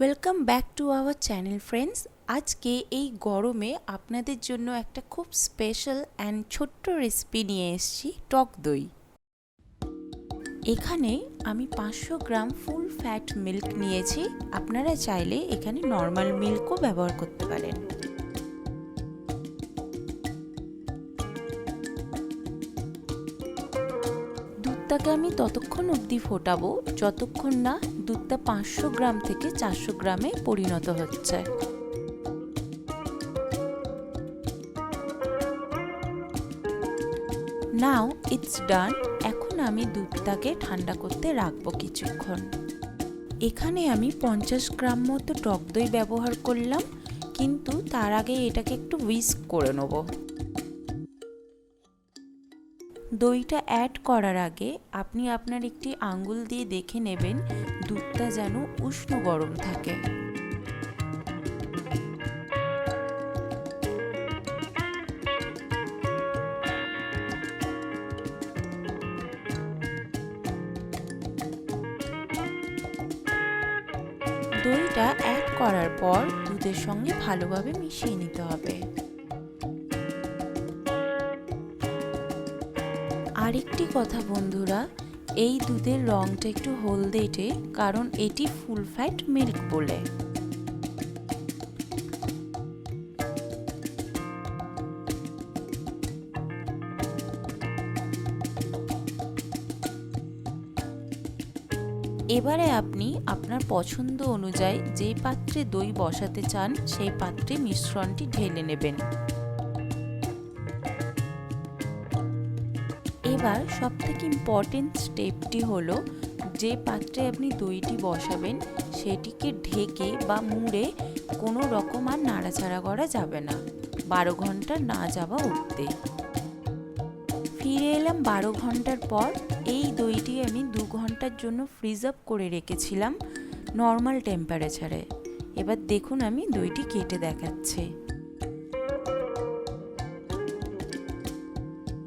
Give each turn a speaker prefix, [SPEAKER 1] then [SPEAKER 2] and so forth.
[SPEAKER 1] Welcome back to our channel friends. আজকে এই গরমে আপনাদের জন্য একটা খুব স্পেশাল অ্যান্ড ছোট্ট রেসিপি নিয়ে এসেছি, টক দই। এখানে আমি 500 গ্রাম ফুল ফ্যাট মিল্ক নিয়েছি। আপনারা চাইলে এখানে নর্মাল মিল্কও ব্যবহার করতে পারেন। দুধটাকে আমি ততক্ষণ অবধি ফোটাবো যতক্ষণ না দুধটা 500 গ্রাম থেকে 400 গ্রামে পরিণত হচ্ছে। নাও ইটস ডান। এখন আমি দুধটাকে ঠান্ডা করতে রাখবো কিছুক্ষণ। এখানে আমি 50 গ্রাম মতো টক দই ব্যবহার করলাম, কিন্তু তার আগে এটাকে একটু হুইস্ক করে নেব। দইটা অ্যাড করার আগে আপনি আপনার একটি আঙ্গুল দিয়ে দেখে নেবেন দুধটা যেন উষ্ণ গরম থাকে। দইটা অ্যাড করার পর দুধের সঙ্গে ভালোভাবে মিশিয়ে নিতে হবে। আরেকটি কথা বন্ধুরা, এই দুধের রঙটা একটু হলদেটে, কারণ এটি ফুল ফ্যাট মিল্ক বলে। এবারে আপনি আপনার পছন্দ অনুযায়ী যে পাত্রে দই বসাতে চান সেই পাত্রে মিশ্রণটি ঢেলে নেবেন। এবার সবথেকে ইম্পর্টেন্ট স্টেপটি হলো, যে পাত্রে আপনি দইটি বসাবেন সেটিকে ঢেকে বা মুড়ে কোনো রকম আর নাড়াচাড়া করা যাবে না 12 ঘন্টা না যাওয়া অবধি। ফিরে এলাম 12 ঘন্টার পর। এই দইটি আমি 2 ঘন্টার জন্য ফ্রিজ আপ করে রেখেছিলাম নর্মাল টেম্পারেচারে। এবার দেখুন আমি দইটি কেটে দেখাচ্ছি।